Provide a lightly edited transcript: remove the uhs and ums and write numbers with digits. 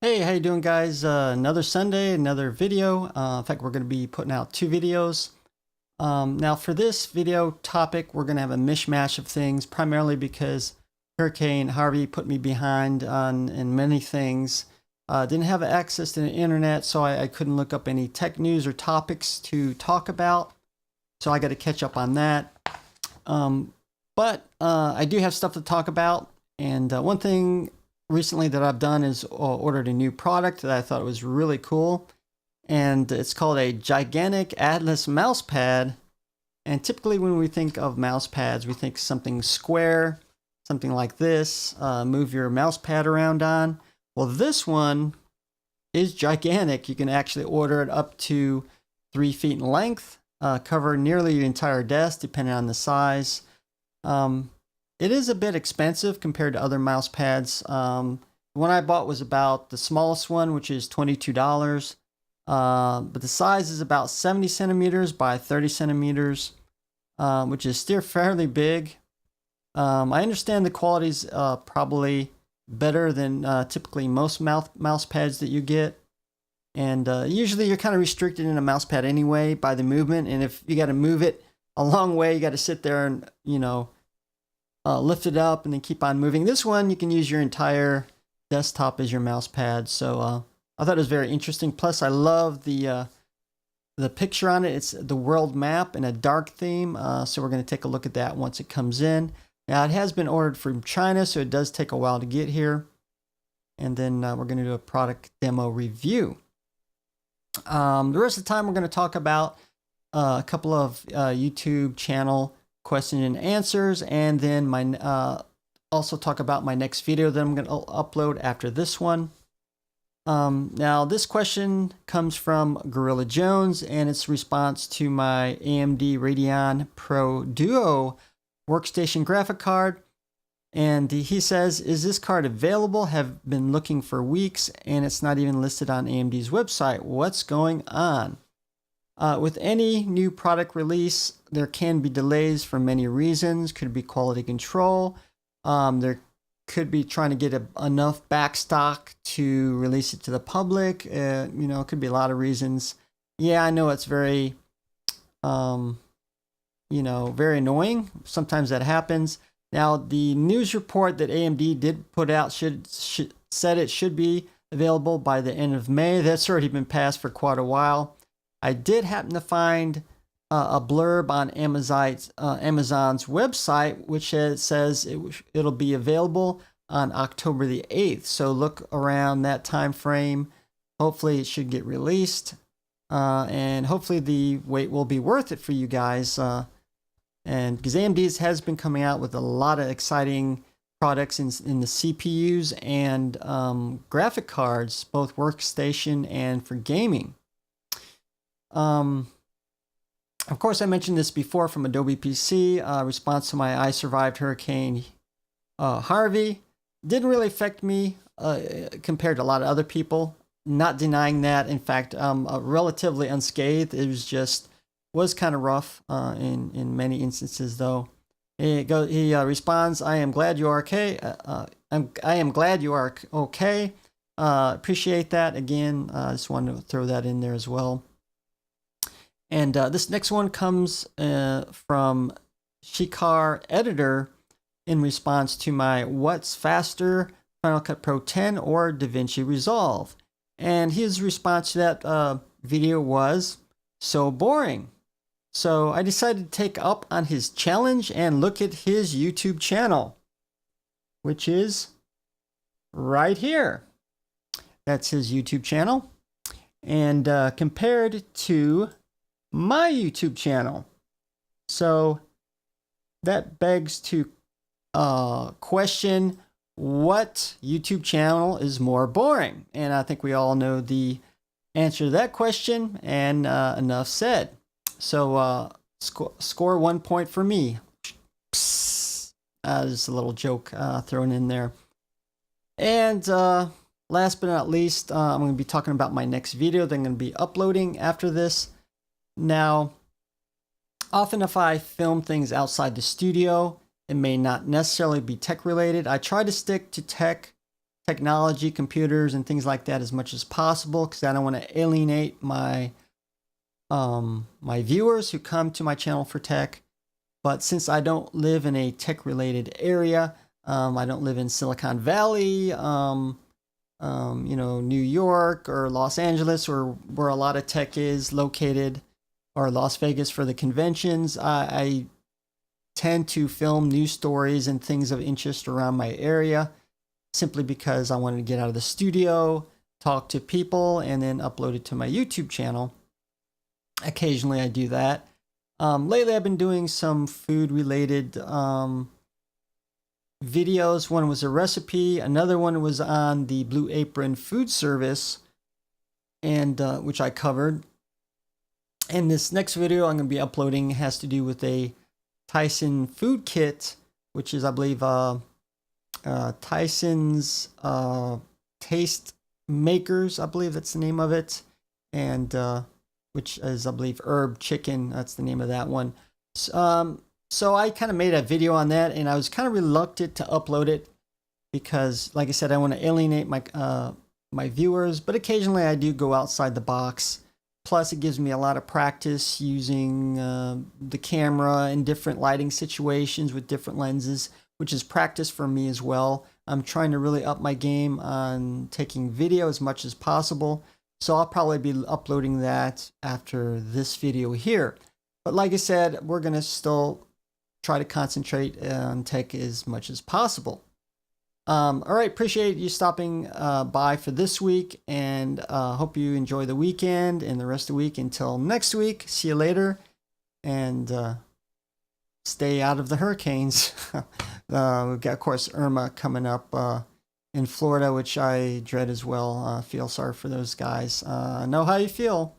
Hey, how you doing, guys? Another Sunday, another video. In fact, we're going to be putting out two videos. Now, for this video topic, we're going to have a mishmash of things, primarily because Hurricane Harvey put me behind on in many things. Didn't have access to the internet, so I couldn't look up any tech news or topics to talk about. So I got to catch up on that. But I do have stuff to talk about, and one thing recently that I've done is ordered a new product that I thought was really cool, and it's called a gigantic Atlas mousepad. And typically when we think of mouse pads, we think something square, something like this, move your mouse pad around on. Well, this one is gigantic. You can actually order it up to 3 feet in length, cover nearly your entire desk depending on the size. It is a bit expensive compared to other mouse pads. The one I bought was about the smallest one, which is $22. But the size is about 70 centimeters by 30 centimeters, which is still fairly big. I understand the quality's probably better than typically most mouse pads that you get. And usually you're kind of restricted in a mouse pad anyway by the movement. And if you got to move it a long way, you got to sit there and, lift it up and then keep on moving. This one, you can use your entire desktop as your mouse pad. So I thought it was very interesting. Plus, I love the picture on it. It's the world map in a dark theme. So we're going to take a look at that once it comes in. Now, it has been ordered from China, so it does take a while to get here. And then we're going to do a product demo review. The rest of the time, we're going to talk about a couple of YouTube channel question and answers, and then also talk about my next video that I'm going to upload after this one. Now, this question comes from Gorilla Jones, and it's a response to my AMD Radeon Pro Duo workstation graphic card. And he says, is this card available? Have been looking for weeks, and it's not even listed on AMD's website. What's going on? With any new product release, there can be delays for many reasons. Could be quality control. There could be trying to get enough back stock to release it to the public. It could be a lot of reasons. Yeah, I know it's very, very annoying. Sometimes that happens. Now, the news report that AMD did put out said it should be available by the end of May. That's already been passed for quite a while. I did happen to find a blurb on Amazon's website, which says it'll be available on October the 8th. So look around that time frame. Hopefully it should get released. And hopefully the wait will be worth it for you guys. And because AMD has been coming out with a lot of exciting products in the CPUs and graphic cards, both workstation and for gaming. Of course, I mentioned this before from Adobe PC, response to my I survived Hurricane Harvey. Didn't really affect me compared to a lot of other people. Not denying that. In fact, relatively unscathed. It was kind of rough in many instances, though. He responds, I am glad you are okay. I am glad you are okay. Appreciate that. Again, I just wanted to throw that in there as well. And this next one comes from Shikar Editor in response to my What's Faster, Final Cut Pro 10 or DaVinci Resolve. And his response to that video was, so boring. So I decided to take up on his challenge and look at his YouTube channel, which is right here. That's his YouTube channel. And compared to my YouTube channel. So that begs to question what YouTube channel is more boring. And I think we all know the answer to that question, and enough said. So score 1 point for me. Just a little joke thrown in there. And last but not least, I'm going to be talking about my next video that I'm going to be uploading after this. Now, often if I film things outside the studio, it may not necessarily be tech related. I try to stick to tech technology, computers, and things like that as much as possible, because I don't want to alienate my my viewers who come to my channel for tech. But since I don't live in a tech-related area, I don't live in Silicon Valley, New York or Los Angeles, or where a lot of tech is located, or Las Vegas for the conventions. I tend to film news stories and things of interest around my area, simply because I wanted to get out of the studio, talk to people, and then upload it to my YouTube channel. Occasionally I do that. Lately I've been doing some food related videos. One was a recipe, another one was on the Blue Apron food service, and which I covered. And this next video I'm going to be uploading has to do with a Tyson food kit, which is, I believe, Tyson's Taste Makers, I believe that's the name of it, and which is, I believe, herb chicken. That's the name of that one. So I kind of made a video on that, and I was kind of reluctant to upload it because, like I said, I want to alienate my my viewers, but occasionally I do go outside the box. Plus, it gives me a lot of practice using the camera in different lighting situations with different lenses, which is practice for me as well. I'm trying to really up my game on taking video as much as possible. So I'll probably be uploading that after this video here. But like I said, we're going to still try to concentrate on tech as much as possible. All right, appreciate you stopping by for this week, and hope you enjoy the weekend and the rest of the week. Until next week, see you later, and stay out of the hurricanes. We've got, of course, Irma coming up in Florida, which I dread as well. Feel sorry for those guys. Know how you feel.